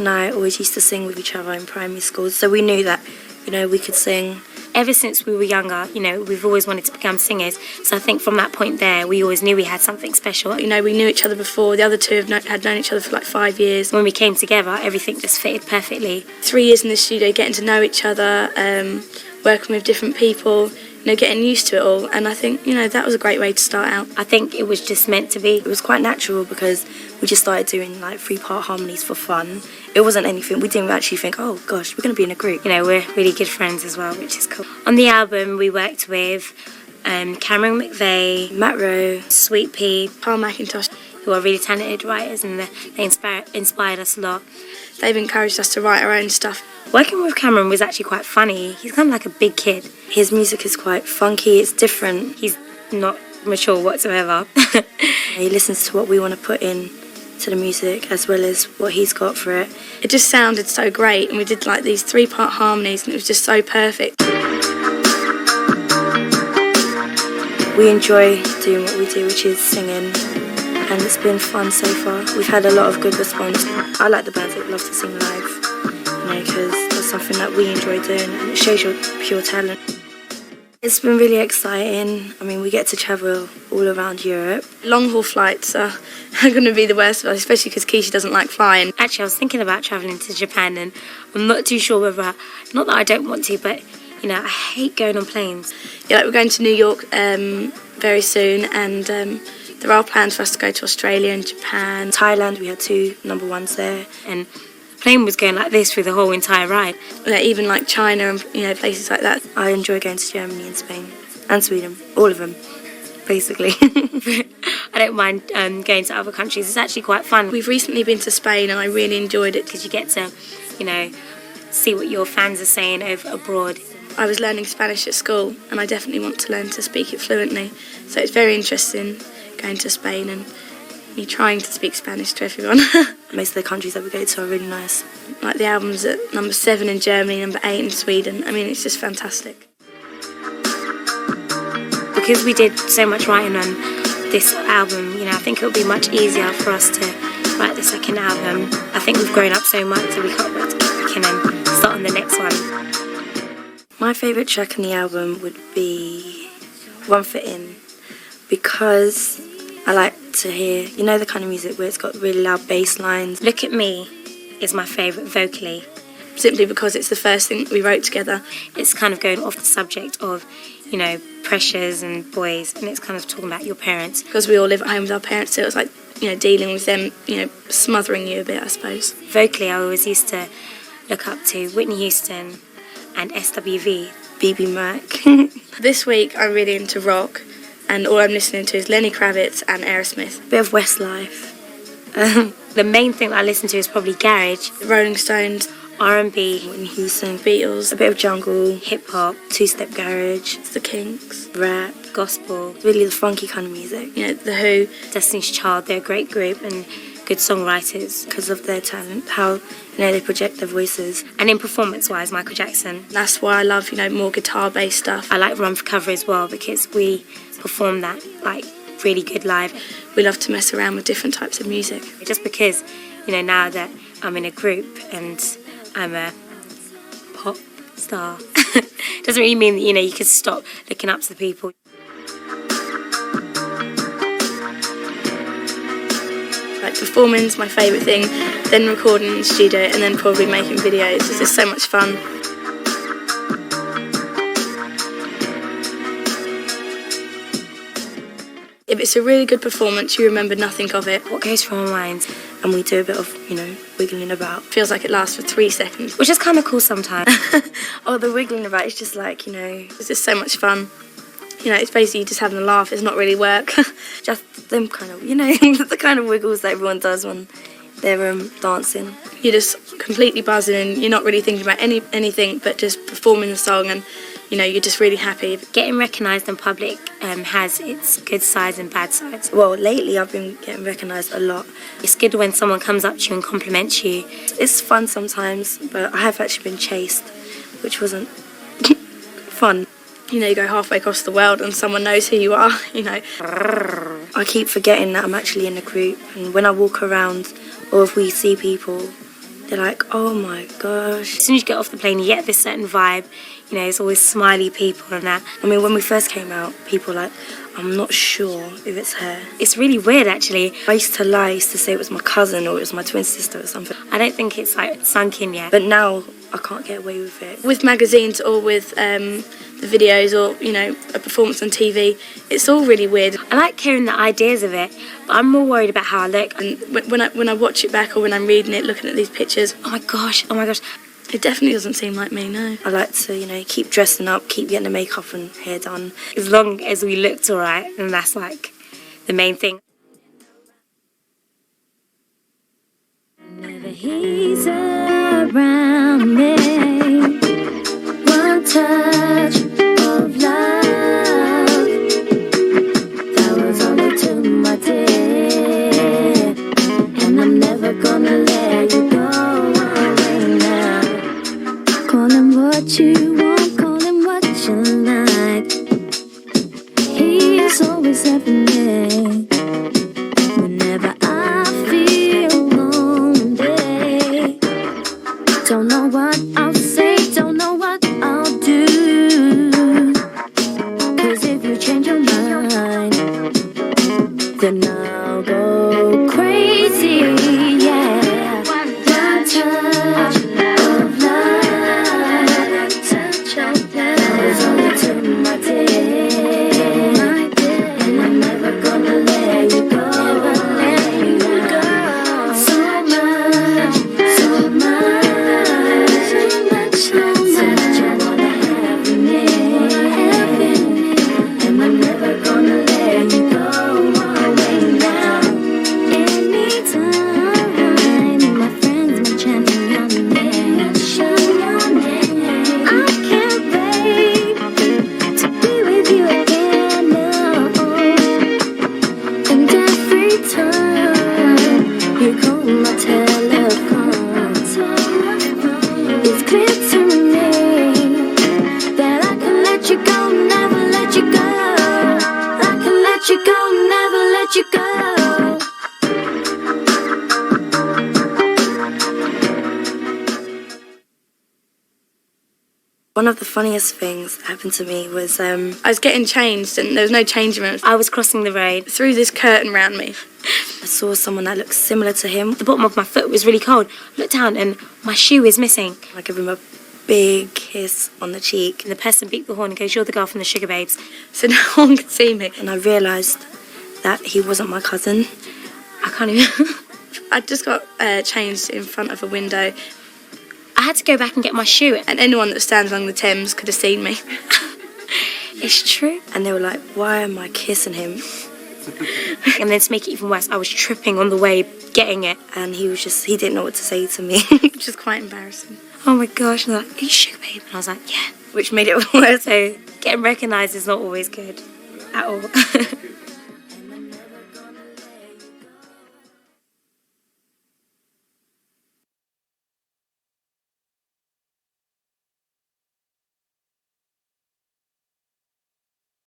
and I always used to sing with each other in primary school, so we knew that, you know, we could sing. Ever since we were younger, you know, we've always wanted to become singers. So I think from that point there, we always knew we had something special. You know, we knew each other before. The other two had known each other for like 5 years. When we came together, everything just fitted perfectly. 3 years in the studio, getting to know each other, working with different people, you know, getting used to it all. And I think, you know, that was a great way to start out. I think it was just meant to be. It was quite natural because we just started doing like 3-part harmonies for fun. It wasn't anything, we didn't actually think, oh gosh, we're going to be in a group. You know, we're really good friends as well, which is cool. On the album, we worked with Cameron McVeigh, Matt Rowe, Sweet Pea, Paul McIntosh, who are really talented writers, and they inspired us a lot. They've encouraged us to write our own stuff. Working with Cameron was actually quite funny. He's kind of like a big kid. His music is quite funky, it's different. He's not mature whatsoever. He listens to what we want to put in to the music as well as what he's got for it. It just sounded so great, and we did like these 3-part harmonies, and it was just so perfect. We enjoy doing what we do, which is singing, and it's been fun so far. We've had a lot of good response. I like the bands that love to sing live, you know, because that's something that we enjoy doing, and it shows your pure talent. It's been really exciting. I mean, we get to travel all around Europe. Long-haul flights are going to be the worst of us, especially because Keisha doesn't like flying. Actually, I was thinking about travelling to Japan, and I'm not too sure whether, not that I don't want to, but, you know, I hate going on planes. Yeah, like we're going to New York very soon, and there are plans for us to go to Australia and Japan. Thailand, we had 2 number ones there, and the plane was going like this through the whole entire ride. Yeah, even like China and, you know, places like that. I enjoy going to Germany and Spain and Sweden, all of them, basically. I don't mind going to other countries. It's actually quite fun. We've recently been to Spain, and I really enjoyed it because you get to, you know, see what your fans are saying over abroad. I was learning Spanish at school, and I definitely want to learn to speak it fluently. So it's very interesting going to Spain and me trying to speak Spanish to everyone. Most of the countries that we go to are really nice. Like the album's at number 7 in Germany, number 8 in Sweden. I mean, it's just fantastic. Because we did so much writing on this album, you know, I think it would be much easier for us to write the second album. I think we've grown up so much, so we can't wait to get back in and start on the next one. My favourite track on the album would be One Foot In, because I like to hear, you know, the kind of music where it's got really loud bass lines. Look at Me is my favourite vocally, simply because it's the first thing that we wrote together. It's kind of going off the subject of, you know, pressures and boys, and it's kind of talking about your parents. Because we all live at home with our parents, so it was like, you know, dealing with them, you know, smothering you a bit, I suppose. Vocally, I always used to look up to Whitney Houston and SWV, BB Mac. This week I'm really into rock, and all I'm listening to is Lenny Kravitz and Aerosmith. A bit of Westlife. The main thing that I listen to is probably garage, Rolling Stones, R&B, Whitney Houston, Beatles, a bit of jungle, hip-hop, two-step garage, The Kinks, rap, gospel, really the funky kind of music. You know, The Who, Destiny's Child, they're a great group and good songwriters because of their talent, how, you know, they project their voices. And in performance-wise, Michael Jackson. That's why I love, you know, more guitar-based stuff. I like Run for Cover as well because we perform that, like, really good live. We love to mess around with different types of music. Just because, you know, now that I'm in a group and I'm a pop star, doesn't really mean that, you know, you can stop looking up to the people. Like, performing's my favourite thing, then recording in the studio, and then probably making videos. It's just so much fun. If it's a really good performance, you remember nothing of it. What goes through our minds, and we do a bit of, you know, wiggling about. Feels like it lasts for 3 seconds. Which is kind of cool sometimes. Oh, the wiggling about is just like, you know, it's just so much fun. You know, it's basically just having a laugh. It's not really work. Just them kind of, you know, the kind of wiggles that everyone does when they're dancing. You're just completely buzzing. You're not really thinking about anything but just performing the song, and, you know, you're just really happy. Getting recognised in public has its good sides and bad sides. Well, lately I've been getting recognised a lot. It's good when someone comes up to you and compliments you. It's fun sometimes, but I have actually been chased, which wasn't fun. You know, you go halfway across the world and someone knows who you are, you know. I keep forgetting that I'm actually in a group, and when I walk around or if we see people, they're like, oh my gosh. As soon as you get off the plane, you get this certain vibe. You know, it's always smiley people and that. I mean, when we first came out, people were like, I'm not sure if it's her. It's really weird, actually. I used to lie, I used to say it was my cousin or it was my twin sister or something. I don't think it's like sunk in yet. But now I can't get away with it. With magazines or with the videos or, you know, a performance on TV, it's all really weird. I like hearing the ideas of it, but I'm more worried about how I look. And when I watch it back or when I'm reading it, looking at these pictures, oh my gosh, it definitely doesn't seem like me, no. I like to, you know, keep dressing up, keep getting the makeup and hair done. As long as we looked alright, and that's like the main thing. Whenever he's around me, one touch of love, that was only to my dear, and I'm never gonna let you go away now. Call him what you want, call him what you like. He is always having me. Whenever I feel lonely, don't know what I'll say, don't know what I'll do. 'Cause if you change your mind, then I'll go crazy, yeah. One touch of love, that was only to my dear, and I'm never gonna let you go. So much, so much I wanna have in me, and I'm never gonna let you go away now. Anytime my friends mention your name, I can't wait to be with you again now. And every time you call my telephone, it's clear to me that I can let you go, never let you go. I can let you go, never let you go. One of the funniest things that happened to me was I was getting changed and there was no changing room. I was crossing the road. Threw this curtain round me. I saw someone that looked similar to him. The bottom of my foot was really cold. I looked down and my shoe is missing. I gave him a big kiss on the cheek. And the person beat the horn and goes, "You're the girl from the Sugababes." So no one could see me. And I realised that he wasn't my cousin. I can't even... I just got changed in front of a window. I had to go back and get my shoe. And anyone that stands along the Thames could have seen me. It's true. And they were like, why am I kissing him? And then to make it even worse, I was tripping on the way getting it. And he didn't know what to say to me. Which is quite embarrassing. Oh my gosh, and they're like, "Are you Sugababes?" And I was like, "Yeah." Which made it worse. So getting recognised is not always good at all.